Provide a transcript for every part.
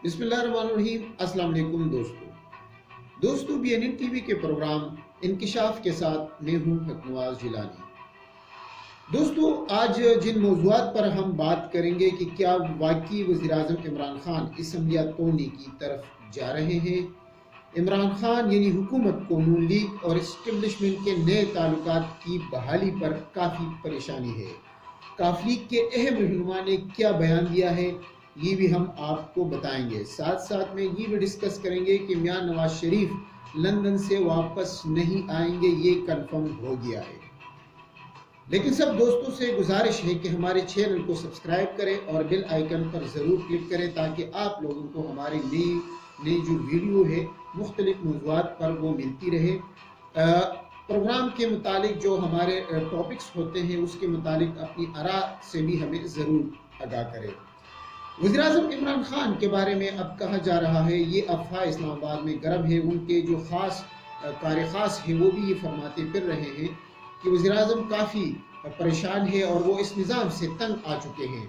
बिस्मिल्लाहिर्रहमानिर्रहीम। अस्सलाम वालेकुम दोस्तों BNN TV के प्रोग्राम इंकिशाफ के साथ मैं हूँ नवाज जिलानी। दोस्तों, आज जिन मौज़ूआत पर हम बात करेंगे कि क्या वाकई वज़ीर-ए-आज़म इमरान खान असम्बलियाँ तोड़ने की तरफ जा रहे हैं। इमरान खान यानी हुकूमत को नून लीग और इस्टेब्लिशमेंट के नए ताल्लुकात की बहाली पर काफ़ी परेशानी है। काफ लीग के अहम रहनुमा ने क्या बयान दिया है, ये भी हम आपको बताएंगे। साथ साथ में ये भी डिस्कस करेंगे कि मियां नवाज शरीफ लंदन से वापस नहीं आएंगे, ये कंफर्म हो गया है। लेकिन सब दोस्तों से गुजारिश है कि हमारे चैनल को सब्सक्राइब करें और बेल आइकन पर ज़रूर क्लिक करें ताकि आप लोगों को हमारी नई जो वीडियो है मुख्तलिफ मौज़ूआत पर वो मिलती रहे। प्रोग्राम के मुतालिक जो हमारे टॉपिक्स होते हैं उसके मुतालिक अपनी आरा से भी हमें ज़रूर आगाह करें। वज़ीर-ए-आज़म इमरान खान के बारे में अब कहा जा रहा है, ये अफवाह इस्लामाबाद में गर्म है। उनके जो ख़ास कार-ए-ख़ास है वो भी ये फरमाते फिर रहे हैं कि वज़ीर-ए-आज़म काफ़ी परेशान है और वो इस निज़ाम से तंग आ चुके हैं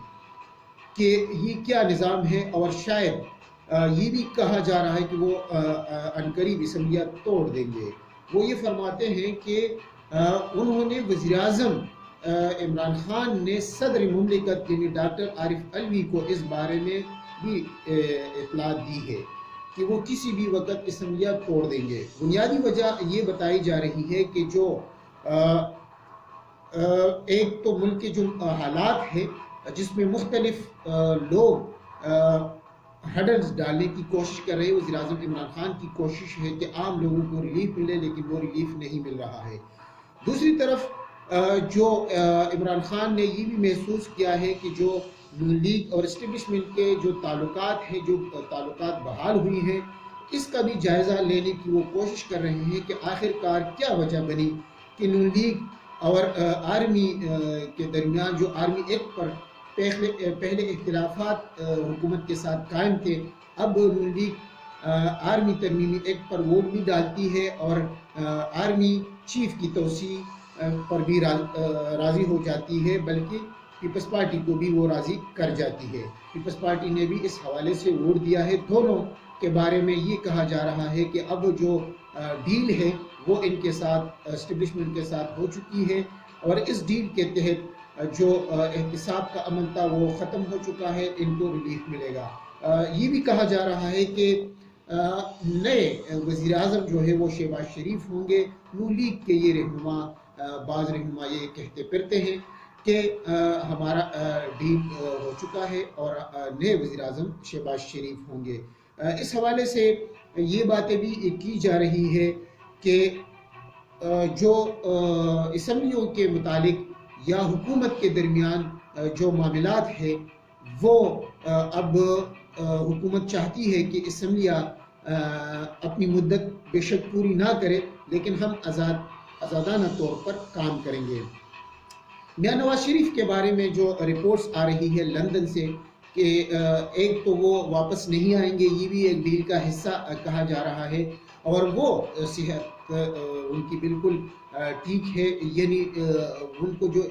कि ये क्या निज़ाम है। और शायद ये भी कहा जा रहा है कि वो अनकरीब असम्बलियाँ तोड़ देंगे। वो ये फरमाते हैं कि उन्होंने वज़ीर-ए-आज़म इमरान खान ने सदर मुमलिकत यानी डॉक्टर आरिफ अलवी को इस बारे में भी इत्तला दी है कि वो किसी भी वक्त असम्बलियाँ तोड़ देंगे। बुनियादी वजह ये बताई जा रही है कि जो एक तो मुल्क के जो हालात है जिसमें मुख्तलिफ लोग हडल्स डालने की कोशिश कर रहे हैं। वज़ीर-ए-आज़म इमरान खान की कोशिश है कि आम लोगों को रिलीफ मिले, लेकिन वो रिलीफ नहीं मिल रहा है। दूसरी तरफ जो इमरान खान ने ये भी महसूस किया है कि जो नून लीग और इस्टेब्लिशमेंट के जो ताल्लुकात हैं, जो ताल्लुकात बहाल हुई हैं, इसका भी जायज़ा लेने की वो कोशिश कर रहे हैं कि आखिरकार क्या वजह बनी कि नून लीग और आर्मी के दरमियान जो आर्मी एक्ट पर पहले इख्तिलाफात हुकूमत के साथ कायम थे, अब नून लीग आर्मी तरमीमी एक्ट पर वोट भी डालती है और आर्मी चीफ की तोसी पर भी राज़ी हो जाती है, बल्कि पीपल्स पार्टी को भी वो राज़ी कर जाती है। पीपल्स पार्टी ने भी इस हवाले से वोट दिया है। दोनों के बारे में ये कहा जा रहा है कि अब जो डील है वो इनके साथ एस्टेब्लिशमेंट के साथ हो चुकी है और इस डील के तहत जो एहतिसाब का अमन था वो ख़त्म हो चुका है, इनको रिलीफ मिलेगा। ये भी कहा जा रहा है कि नए वज़ीर-ए-आज़म जो है वो शहबाज शरीफ होंगे। नून लीग के ये रहनुमा बाज़ रहनुमा ये कहते फिरते हैं कि हमारा डील हो चुका है और नए वज़ीर-ए-आज़म शहबाज शरीफ होंगे। इस हवाले से ये बातें भी की जा रही है कि जो असम्बलियों के मुतालिक या हुकूमत के दरमियान जो मामलात है वो अब हुकूमत चाहती है कि असम्बलियाँ अपनी मुद्दत बेशक पूरी ना करे, लेकिन हम आज़ादाना तौर पर काम करेंगे। मियां नवाज शरीफ के बारे में जो रिपोर्ट्स आ रही है लंदन से कि एक तो वो वापस नहीं आएंगे, ये भी एक डील का हिस्सा कहा जा रहा है और वो सेहत उनकी बिल्कुल ठीक है, यानी उनको जो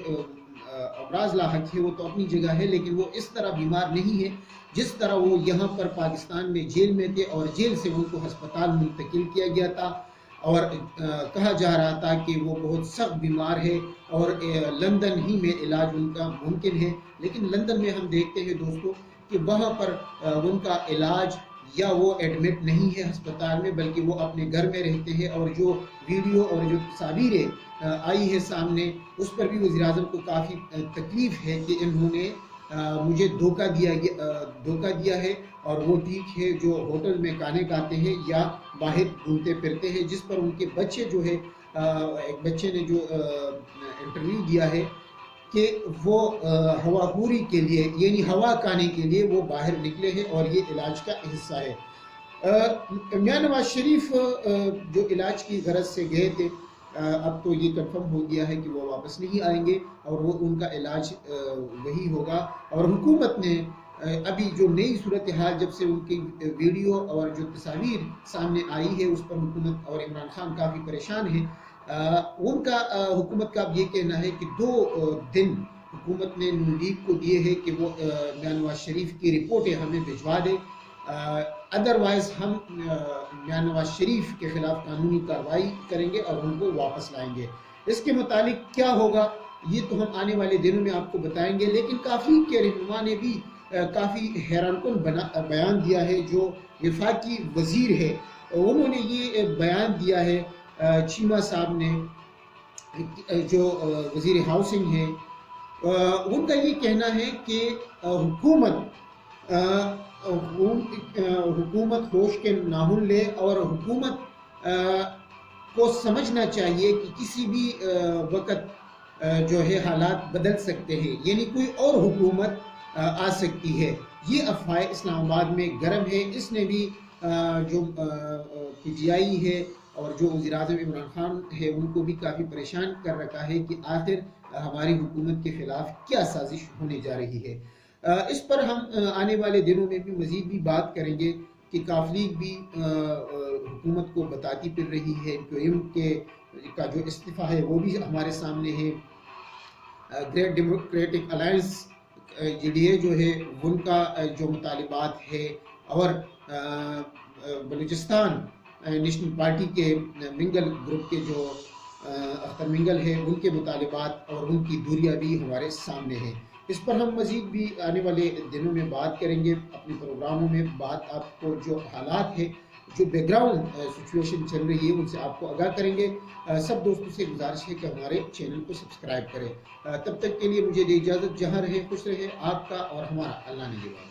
अमराज लाहक है वो तो अपनी जगह है, लेकिन वो इस तरह बीमार नहीं है जिस तरह वो यहाँ पर पाकिस्तान में जेल में थे और जेल से उनको हस्पताल मुंतकिल किया गया था और कहा जा रहा था कि वो बहुत सख्त बीमार है और लंदन ही में इलाज उनका मुमकिन है। लेकिन लंदन में हम देखते हैं दोस्तों कि वहाँ पर उनका इलाज या वो एडमिट नहीं है अस्पताल में, बल्कि वो अपने घर में रहते हैं। और जो वीडियो और जो तस्वीरें आई है सामने, उस पर भी वज़ीर-ए-आज़म को काफ़ी तकलीफ़ है कि इन्होंने मुझे धोखा दिया है और वो ठीक है जो होटल में खाने खाते हैं या बाहर घूमते फिरते हैं, जिस पर उनके बच्चे जो है एक बच्चे ने जो इंटरव्यू दिया है कि वो हवाखोरी के लिए यानी हवा खाने के लिए वो बाहर निकले हैं और ये इलाज का हिस्सा है। मियां नवाज शरीफ जो इलाज की गरज से गए थे, अब तो ये कंफर्म हो गया है कि वो वापस नहीं आएंगे और वो उनका इलाज वही होगा। और हुकूमत ने अभी जो नई सूरत हाल जब से उनकी वीडियो और जो तस्वीर सामने आई है उस पर हुकूमत और इमरान खान काफ़ी परेशान है। उनका हुकूमत का अब ये कहना है कि 2 दिन हुकूमत ने नून लीग को दिए है कि वो मियां नवाज शरीफ की रिपोर्टें हमें भिजवा दें ادروائز ہم میاں نواز شریف کے خلاف قانونی کارروائی کریں گے اور ان کو واپس لائیں گے۔ اس کے متعلق کیا ہوگا یہ تو ہم آنے والے دنوں میں آپ کو بتائیں گے، لیکن کافی کے رہنما نے بھی کافی حیران کن بیان دیا ہے۔ جو وفاقی وزیر ہے انہوں نے یہ بیان دیا ہے، چیمہ صاحب نے، جو وزیر ہاؤسنگ ہے، ان کا یہ کہنا ہے کہ حکومت ہوش کے ناخن لے اور حکومت کو سمجھنا چاہیے کہ کسی بھی وقت جو ہے حالات بدل سکتے ہیں، یعنی کوئی اور حکومت آ سکتی ہے۔ یہ افواہ اسلام آباد میں گرم ہے۔ اس نے بھی جو پی ٹی آئی ہے اور جو وزیر اعظم عمران خان ہے ان کو بھی کافی پریشان کر رکھا ہے کہ آخر ہماری حکومت کے خلاف کیا سازش ہونے جا رہی ہے۔ اس پر ہم آنے والے دنوں میں بھی مزید بھی بات کریں گے کہ کاف لیگ بھی حکومت کو بتاتی پھر رہی ہے، کا جو استعفیٰ ہے وہ بھی ہمارے سامنے ہے۔ Great democratic alliance G D A جو ہے ان کا جو مطالبات ہے، اور بلوچستان نیشنل پارٹی کے منگل گروپ کے جو اختر منگل ہے ان کے مطالبات اور ان کی دوریاں بھی ہمارے سامنے ہیں۔ اس پر ہم مزید بھی آنے والے دنوں میں بات کریں گے اپنے پروگراموں میں۔ بات آپ کو جو حالات ہے، جو بیک گراؤنڈ سچویشن چل رہی ہے ان سے آپ کو آگاہ کریں گے۔ سب دوستوں سے گزارش ہے کہ ہمارے چینل کو سبسکرائب کریں۔ تب تک کے لیے مجھے دے اجازت، جہاں رہے خوش رہے آپ کا اور ہمارا اللہ نگہبان۔